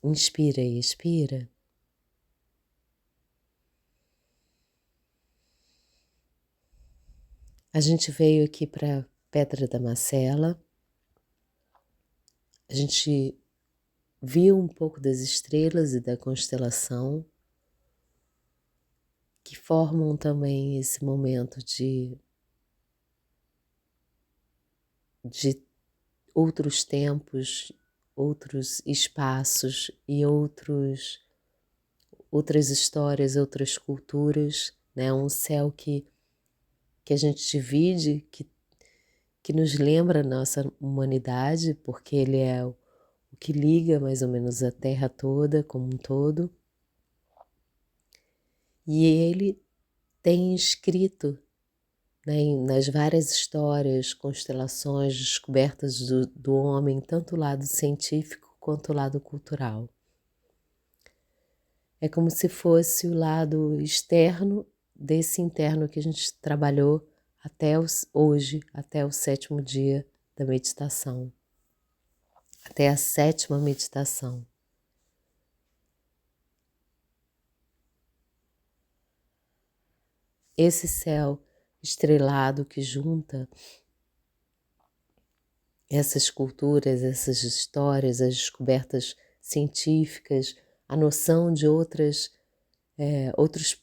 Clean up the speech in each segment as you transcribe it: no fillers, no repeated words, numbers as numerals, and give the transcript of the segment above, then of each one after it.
Inspira e expira. A gente veio aqui para Pedra da Macela. A gente viu um pouco das estrelas e da constelação que formam também esse momento de outros tempos, outros espaços e outras histórias, outras culturas, né? Um céu que a gente divide, que nos lembra a nossa humanidade, porque ele é o que liga mais ou menos a Terra toda como um todo. E ele tem escrito, né, nas várias histórias, constelações, descobertas do homem, tanto o lado científico quanto o lado cultural. É como se fosse o lado externo desse interno que a gente trabalhou hoje, até o 7º dia da meditação, até a 7ª meditação. Esse céu estrelado que junta essas culturas, essas histórias, as descobertas científicas, a noção de outros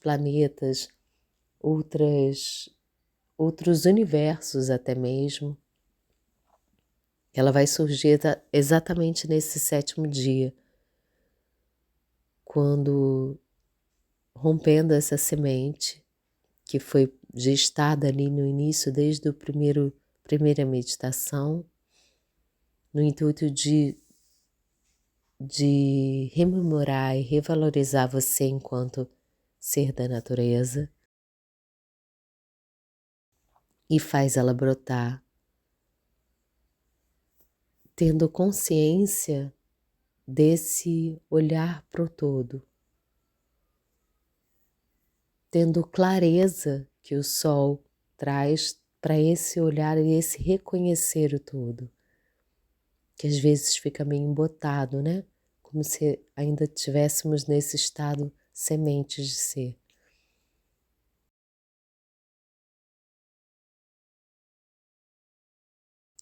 planetas, outros universos até mesmo. Ela vai surgir exatamente nesse 7º dia, quando, rompendo essa semente que foi gestada ali no início, desde a primeira meditação, no intuito de rememorar e revalorizar você enquanto ser da natureza, e faz ela brotar, tendo consciência desse olhar para o todo, tendo clareza que o sol traz para esse olhar e esse reconhecer o todo, que às vezes fica meio embotado, né? Como se ainda estivéssemos nesse estado sementes de ser.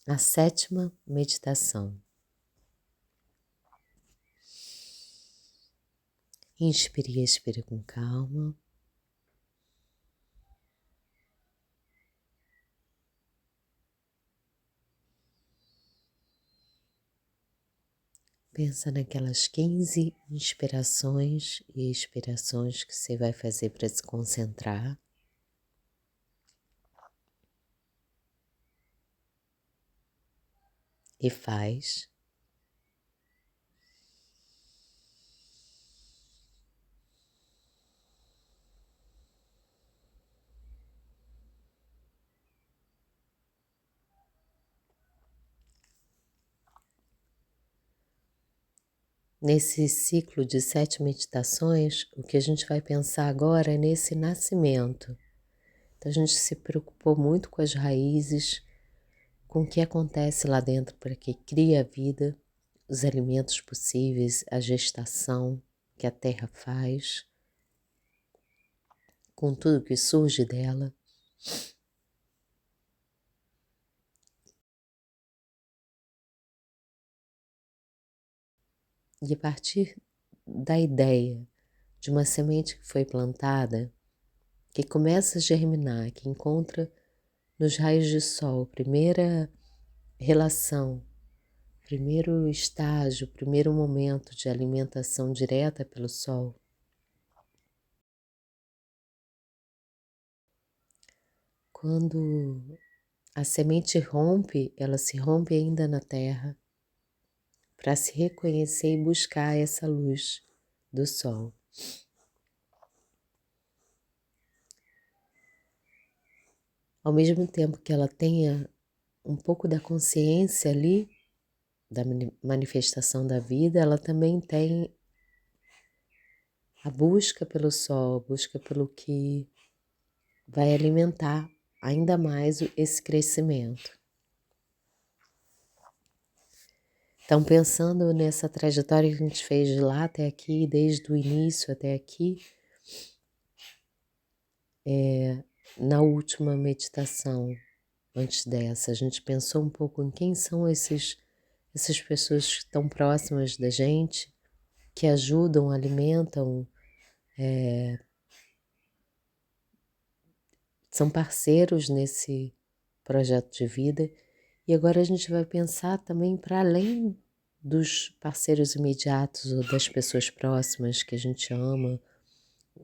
A 7ª meditação. Inspire e expire com calma. Pensa naquelas 15 inspirações e expirações que você vai fazer para se concentrar. E faz. Nesse ciclo de 7 meditações, o que a gente vai pensar agora é nesse nascimento. Então a gente se preocupou muito com as raízes, com o que acontece lá dentro para que crie a vida, os alimentos possíveis, a gestação que a terra faz, com tudo que surge dela. E a partir da ideia de uma semente que foi plantada, que começa a germinar, que encontra nos raios de sol, primeira relação, primeiro estágio, primeiro momento de alimentação direta pelo sol. Quando a semente rompe, ela se rompe ainda na terra para se reconhecer e buscar essa luz do sol. Ao mesmo tempo que ela tenha um pouco da consciência ali, da manifestação da vida, ela também tem a busca pelo sol, a busca pelo que vai alimentar ainda mais esse crescimento. Então, pensando nessa trajetória que a gente fez de lá até aqui, desde o início até aqui, na última meditação, antes dessa, a gente pensou um pouco em quem são essas pessoas que estão próximas da gente, que ajudam, alimentam, são parceiros nesse projeto de vida. E agora a gente vai pensar também para além dos parceiros imediatos ou das pessoas próximas que a gente ama,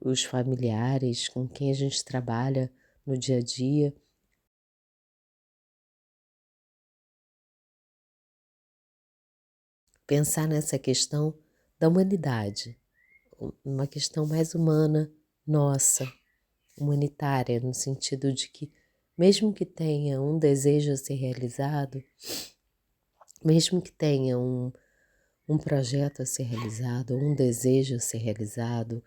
os familiares com quem a gente trabalha no dia a dia. Pensar nessa questão da humanidade, uma questão mais humana, nossa, humanitária, no sentido de que, mesmo que tenha um desejo a ser realizado, mesmo que tenha um projeto a ser realizado, um desejo a ser realizado,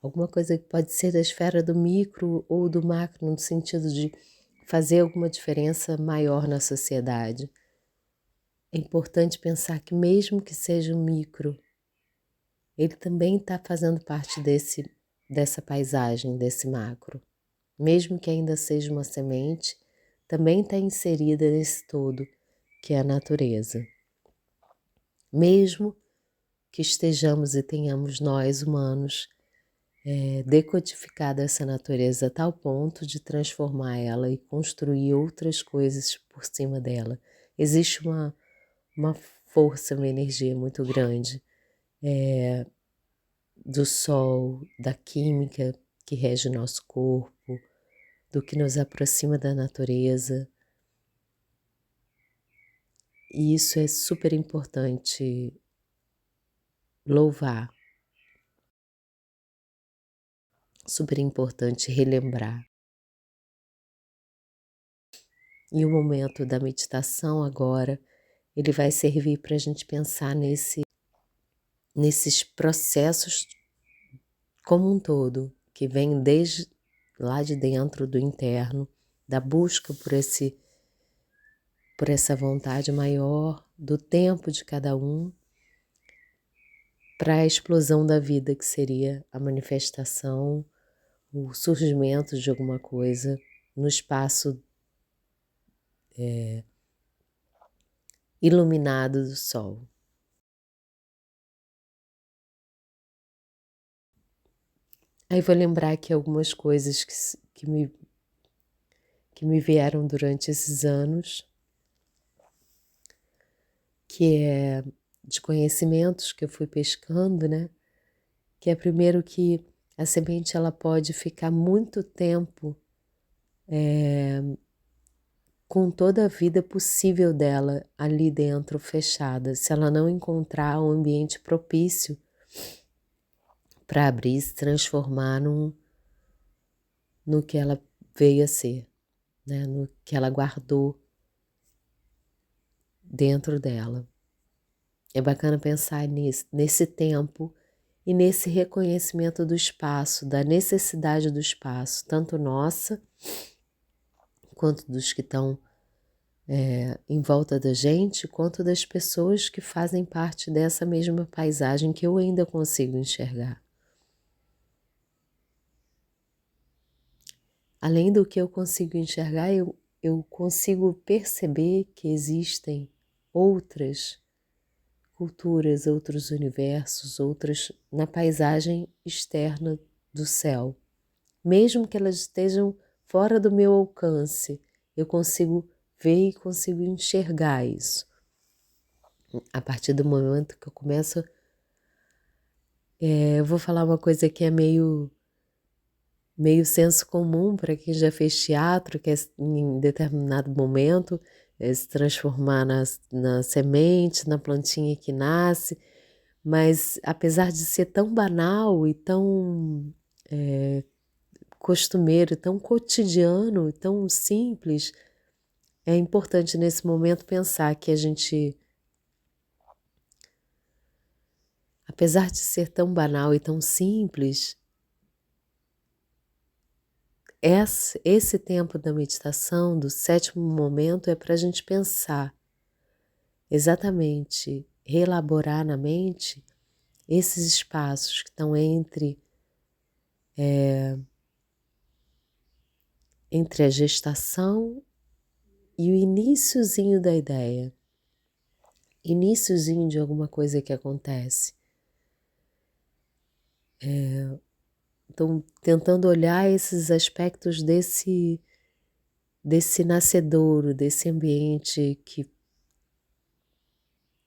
alguma coisa que pode ser da esfera do micro ou do macro, no sentido de fazer alguma diferença maior na sociedade. É importante pensar que, mesmo que seja um micro, ele também está fazendo parte dessa paisagem, desse macro. Mesmo que ainda seja uma semente, também está inserida nesse todo, que é a natureza. Mesmo que estejamos e tenhamos nós, humanos, decodificado essa natureza a tal ponto de transformar ela e construir outras coisas por cima dela. Existe uma força, uma energia muito grande do sol, da química que rege o nosso corpo, do que nos aproxima da natureza. E isso é super importante louvar, super importante relembrar. E o momento da meditação agora, ele vai servir para a gente pensar nesses processos como um todo, que vem desde lá de dentro do interno, da busca por essa vontade maior, do tempo de cada um, para a explosão da vida, que seria a manifestação, o surgimento de alguma coisa no espaço iluminado do sol. Aí vou lembrar aqui algumas coisas que me vieram durante esses anos, que é de conhecimentos que eu fui pescando, né? Que é primeiro que a semente ela pode ficar muito tempo com toda a vida possível dela ali dentro, fechada, se ela não encontrar um ambiente propício para abrir e se transformar no que ela veio a ser, né? No que ela guardou dentro dela. É bacana pensar nesse tempo e nesse reconhecimento do espaço, da necessidade do espaço, tanto nossa quanto dos que estão em volta da gente, quanto das pessoas que fazem parte dessa mesma paisagem que eu ainda consigo enxergar. Além do que eu consigo enxergar, eu consigo perceber que existem outras culturas, outros universos, outras na paisagem externa do céu. Mesmo que elas estejam fora do meu alcance, eu consigo ver e consigo enxergar isso. A partir do momento que eu começo, eu vou falar uma coisa que é meio senso comum para quem já fez teatro, que é em determinado momento se transformar na semente, na plantinha que nasce, mas apesar de ser tão banal e tão costumeiro, tão cotidiano, tão simples, é importante nesse momento pensar que a gente, apesar de ser tão banal e tão simples, esse tempo da meditação, do sétimo momento, é para a gente pensar exatamente reelaborar na mente esses espaços que estão entre a gestação e o iniciozinho da ideia, iniciozinho de alguma coisa que acontece. Então, tentando olhar esses aspectos desse nascedouro, desse ambiente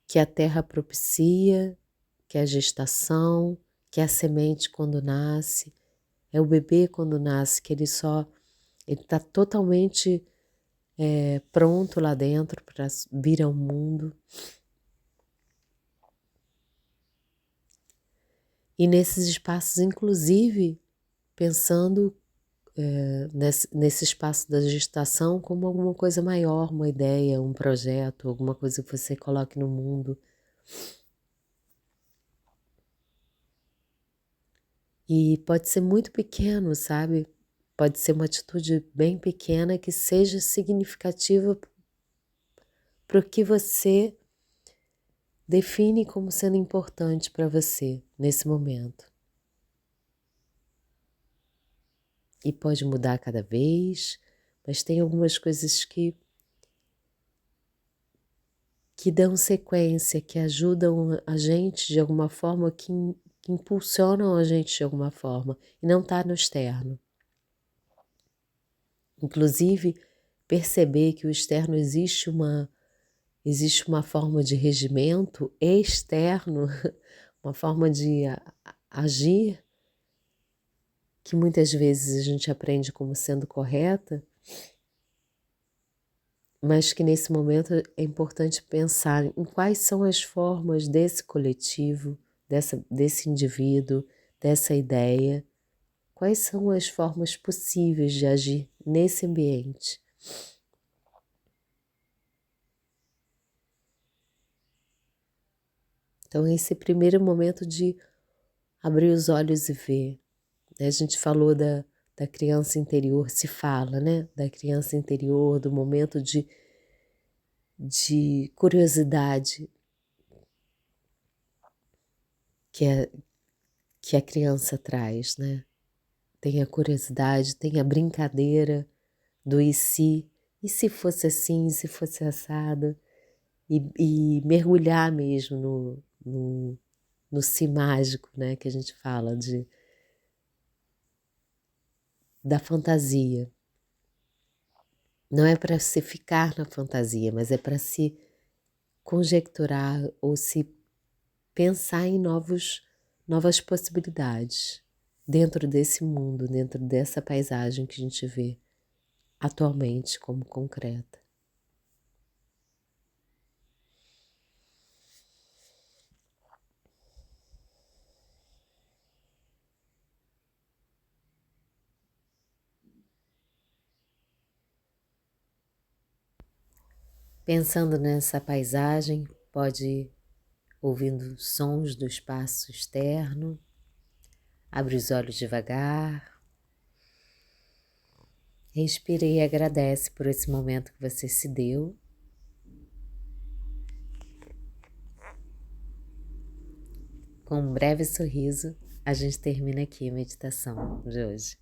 que a terra propicia, que é a gestação, que é a semente quando nasce, é o bebê quando nasce, que ele está totalmente pronto lá dentro para vir ao mundo. E nesses espaços, inclusive, pensando nesse espaço da gestação como alguma coisa maior, uma ideia, um projeto, alguma coisa que você coloque no mundo. E pode ser muito pequeno, sabe? Pode ser uma atitude bem pequena que seja significativa para o que você define como sendo importante para você nesse momento. E pode mudar cada vez, mas tem algumas coisas que dão sequência, que ajudam a gente de alguma forma, que impulsionam a gente de alguma forma, e não está no externo. Inclusive, perceber que o externo existe uma forma de regimento externo, uma forma de agir, que muitas vezes a gente aprende como sendo correta, mas que nesse momento é importante pensar em quais são as formas desse coletivo, desse indivíduo, dessa ideia, quais são as formas possíveis de agir nesse ambiente. Então, esse primeiro momento de abrir os olhos e ver. A gente falou da criança interior, se fala, né? Da criança interior, do momento de curiosidade que a criança traz, né? Tem a curiosidade, tem a brincadeira do e se fosse assim, e se fosse assado, e mergulhar mesmo no si mágico, né? Que a gente fala da fantasia. Não é para se ficar na fantasia, mas é para se conjecturar ou se pensar em novas possibilidades dentro desse mundo, dentro dessa paisagem que a gente vê atualmente como concreta. Pensando nessa paisagem, pode ir ouvindo sons do espaço externo, abre os olhos devagar, respira e agradece por esse momento que você se deu. Com um breve sorriso, a gente termina aqui a meditação de hoje.